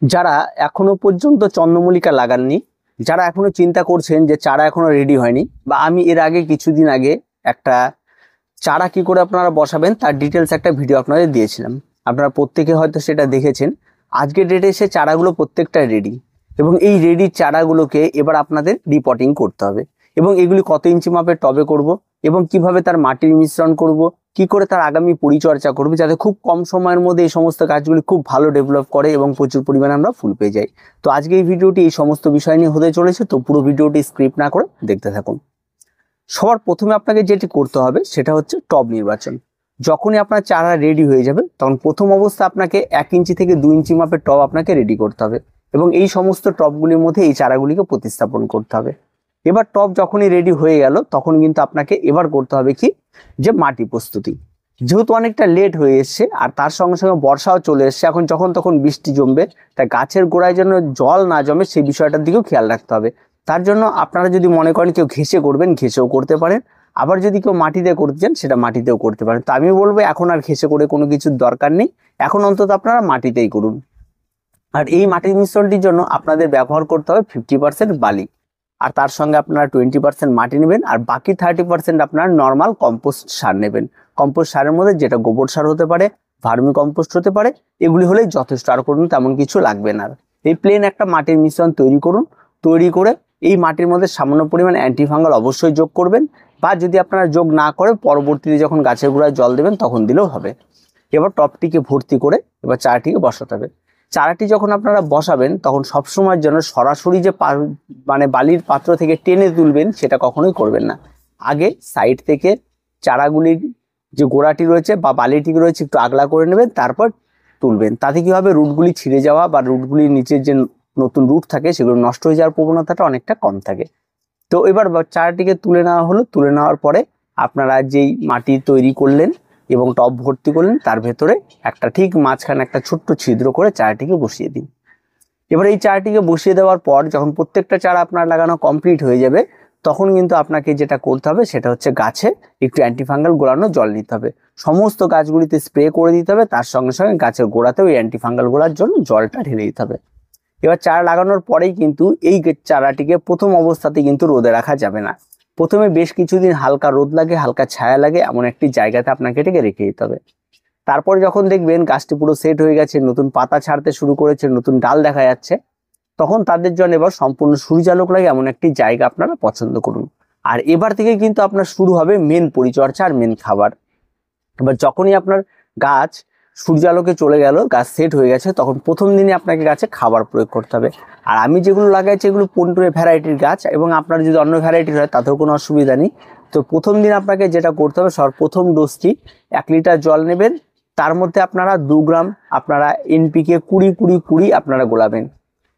যারা এখনো পর্যন্ত চন্দ্রমল্লিকা লাগাননি, যারা এখনো চিন্তা করছেন যে চারা এখনো রেডি হয়নি, বা আমি এর আগে কিছুদিন আগে একটা চারা কি করে আপনারা বসাবেন তার ডিটেলস একটা ভিডিও আপনাদের দিয়েছিলাম, আপনারা প্রত্যেকে হয়তো সেটা দেখেছেন। আজকের ডেটে এসে চারাগুলো প্রত্যেকটা রেডি, এবং এই রেডি চারাগুলোকে এবার আপনাদের রিপোর্টিং করতে হবে। এবং এগুলি কত ইঞ্চি মাপের টবে করব, এবং কিভাবে তার মাটির মিশ্রণ করব, কি করে তার আগামী পরিচর্যা করবে যাতে খুব কম সময়ের মধ্যে এই সমস্ত গাছগুলি খুব ভালো ডেভেলপ করে এবং প্রচুর পরিমাণে আমরা ফুল পেয়ে যাই। তো আজকে এই ভিডিওটি এই সমস্ত বিষয় নিয়ে হতে চলেছে, তো পুরো ভিডিওটি স্ক্রিপ্ট না করে দেখতে থাকুন। সবার প্রথমে আপনাকে যেটি করতে হবে সেটা হচ্ছে টব নির্বাচন। যখনই আপনার চারা রেডি হয়ে যাবে তখন প্রথম অবস্থা আপনাকে 1 ইঞ্চি থেকে 2 ইঞ্চি মাপের টব আপনাকে রেডি করতে হবে, এবং এই সমস্ত টবগুলির মধ্যে এই চারাগুলিকে প্রতিস্থাপন করতে হবে। এবার টব যখনই রেডি হয়ে গেল তখন কিন্তু আপনাকে এবার করতে হবে কি, যে মাটি প্রস্তুতি। যেহেতু অনেকটা লেট হয়ে এসছে আর তার সঙ্গে সঙ্গে বর্ষাও চলে এসছে, এখন যখন তখন বৃষ্টি জমবে, তাই গাছের গোড়ায় যেন জল না জমে সেই বিষয়টার দিকেও খেয়াল রাখতে হবে। তার জন্য আপনারা যদি মনে করেন কেউ ঘেঁষে করবেন, ঘেঁষেও করতে পারেন, আবার যদি কেউ মাটিতে করতে চান সেটা মাটিতেও করতে পারেন। তো আমি বলবো এখন আর ঘেঁষে করে কোনো কিছুর দরকার নেই, এখন অন্তত আপনারা মাটিতেই করুন। আর এই মাটির মিশ্রণটির জন্য আপনাদের ব্যবহার করতে হবে 50% বালি, আর তার সঙ্গে আপনারা 20% মাটি নেবেন, আর বাকি 30% আপনারা নর্মাল কম্পোস্ট সার নেবেন। কম্পোস্ট সারের মধ্যে যেটা গোবর সার হতে পারে, ভার্মি কম্পোস্ট হতে পারে, এগুলি হলেই যথেষ্ট, আর করুন তেমন কিছু লাগবে না। এই প্লেন একটা মাটির মিশ্রণ তৈরি করুন। তৈরি করে এই মাটির মধ্যে সামান্য পরিমাণ অ্যান্টিফাঙ্গাল অবশ্যই যোগ করবেন, বা যদি আপনারা যোগ না করে পরবর্তীতে যখন গাছের গোড়ায় জল দেবেন তখন দিলেও হবে। এবার টবটিকে ভর্তি করে এবার চারাটিকে বসাতে হবে। চারাটি যখন আপনারা বসাবেন তখন সবসময়ের জন্য সরাসরি যে বালির পাত্র থেকে টেনে তুলবেন সেটা কখনোই করবেন না। আগে সাইড থেকে চারাগুলির যে গোড়াটি রয়েছে বা বালিটি রয়েছে একটু আগলা করে নেবেন, তারপর তুলবেন। তাতে কি হবে, রুটগুলি ছিঁড়ে যাওয়া বা রুটগুলির নিচের যে নতুন রুট থাকে সেগুলো নষ্ট হয়ে যাওয়ার প্রবণতাটা অনেকটা কম থাকে। তো এবার চারাটিকে তুলে নেওয়া হলো। তুলে নেওয়ার পরে আপনারা যেই মাটি তৈরি করলেন এবং টব ভর্তি করলেন তার ভেতরে একটা ঠিক মাঝখানে একটা ছোট্ট ছিদ্র করে চারাটিকে বসিয়ে দিন। এবার এই চারাটিকে বসিয়ে দেওয়ার পর যখন প্রত্যেকটা চারা আপনার লাগানো কমপ্লিট হয়ে যাবে তখন কিন্তু আপনাকে যেটা করতে হবে সেটা হচ্ছে গাছে একটু অ্যান্টিফাঙ্গাল গোলানো জল নিতে হবে। সমস্ত গাছগুলিতে স্প্রে করে দিতে হবে, তার সঙ্গে সঙ্গে গাছের গোড়াতেও এই অ্যান্টিফাঙ্গাল গোলার জন্য জলটা ঢেলে দিতে হবে। এবার চারা লাগানোর পরেই কিন্তু এই চারাটিকে প্রথম অবস্থাতে কিন্তু রোদে রাখা যাবে না। প্রথমে বেশ কিছুদিন হালকা রোদ লাগে, হালকা ছায়া লাগে, এমন একটি জায়গাতে আপনাকে এটাকে রেখে দিতে হবে। তারপরে যখন দেখবেন গাছটি পুরো সেট হয়ে গেছে, নতুন পাতা ছাড়তে শুরু করেছে, নতুন ডাল দেখা যাচ্ছে, তখন তাদের জন্য এবার সম্পূর্ণ সূর্যালোক লাগে এমন একটি জায়গা আপনারা পছন্দ করুন। আর এবার থেকে কিন্তু আপনার শুরু হবে মেন পরিচর্যা আর মেন খাবার। এবার যখনই আপনার গাছ সূর্যালোকে চলে গেল, গাছ সেট হয়ে গেছে, তখন প্রথম দিনে আপনাকে গাছে খাবার প্রয়োগ করতে হবে। আর আমি যেগুলো লাগাইছি এগুলো পন্টুরে ভ্যারাইটির গাছ, এবং আপনার যদি অন্য ভ্যারাইটির হয় তাতেও কোনো অসুবিধা নেই। তো প্রথম দিন আপনাকে যেটা করতে হবে, সর্বপ্রথম ডোজটি 1 লিটার জল নেবেন, তার মধ্যে আপনারা 2 গ্রাম আপনারা এনপিকে 20-20-20 আপনারা গোলাবেন,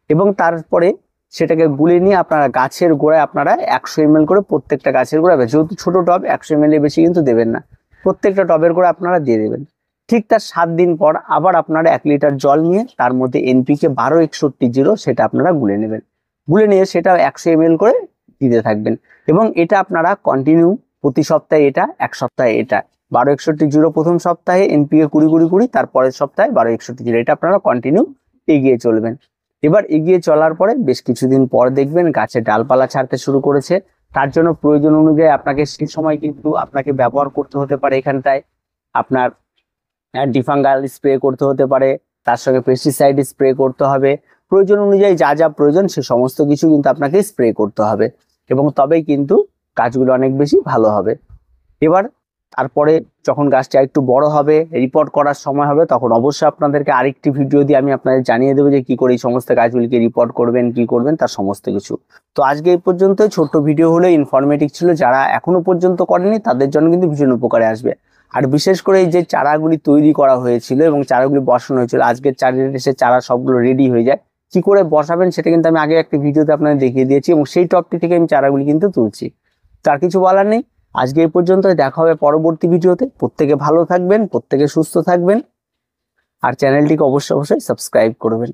এবং তারপরে সেটাকে গুলে নিয়ে আপনারা গাছের গোড়ায় আপনারা 100 ml করে প্রত্যেকটা গাছের গোড়ায়, যেহেতু ছোট টব 100 ml এর বেশি কিন্তু দেবেন না, প্রত্যেকটা টবের গোড়ায় আপনারা দিয়ে দেবেন। ঠিক তার 7 দিন পর আবার আপনারা 1 লিটার জল নিয়ে তার মধ্যে এনপিকে 12-61-0 সেটা আপনারা গুলে নেবেন। গুলে নিয়ে সেটা 100 ml করে দিতে থাকবেন, এবং এটা আপনারা কন্টিনিউ প্রতি সপ্তাহে এটা, 1 সপ্তাহে এটা 12-61-0 প্রথম সপ্তাহে, এনপিকে 20-20-20 তারপরের সপ্তাহে 12-61-0, এটা আপনারা কন্টিনিউ এগিয়ে চলবেন। এবার এগিয়ে চলার পরে বেশ কিছুদিন পর দেখবেন গাছে ডালপালা ছাড়তে শুরু করেছে। তার জন্য প্রয়োজন অনুযায়ী আপনাকে সেই সময় কিন্তু আপনাকে ব্যবহার করতে হতে পারে, এখানটায় আপনার অ্যান্টিফাঙ্গাল স্প্রে করতে হতে পারে, তার সঙ্গে পেস্টিসাইড স্প্রে করতে হবে। প্রয়োজন অনুযায়ী যা যা প্রয়োজন সে সমস্ত কিছু কিন্তু আপনাকে স্প্রে করতে হবে, এবং তবেই কিন্তু গাছগুলো অনেক বেশি ভালো হবে। এবার তারপরে যখন গাছটা একটু বড় হবে, রিপোর্ট করার সময় হবে, তখন অবশ্যই আপনাদেরকে আরেকটি ভিডিও দিয়ে আমি আপনাদের জানিয়ে দেবো যে কি করে এই সমস্ত গাছগুলিকে রিপোর্ট করবেন, কি করবেন তার সমস্ত কিছু। তো আজকে এই পর্যন্ত ছোট্ট ভিডিও হলে ইনফরমেটিভ ছিল, যারা এখনো পর্যন্ত করেনি তাদের জন্য কিন্তু ভীষণ উপকারে আসবে। আর বিশেষ করে এই যে চারাগুলি তৈরি করা হয়েছিল এবং চারাগুলি বসানো হয়েছিল, আজকের এসে চারা সবগুলো রেডি হয়ে যায়, কি করে বসাবেন সেটা কিন্তু আমি আগে একটা ভিডিওতে আপনাদের দেখিয়ে দিয়েছি, এবং সেই টপটি থেকে আমি চারাগুলি কিন্তু তুলছি। তার কিছু বলার নেই। আজকে এই পর্যন্ত, দেখা হবে পরবর্তী ভিডিওতে। প্রত্যেকে ভালো থাকবেন, প্রত্যেকে সুস্থ থাকবেন, আর চ্যানেলটিকে অবশ্যই সাবস্ক্রাইব করবেন।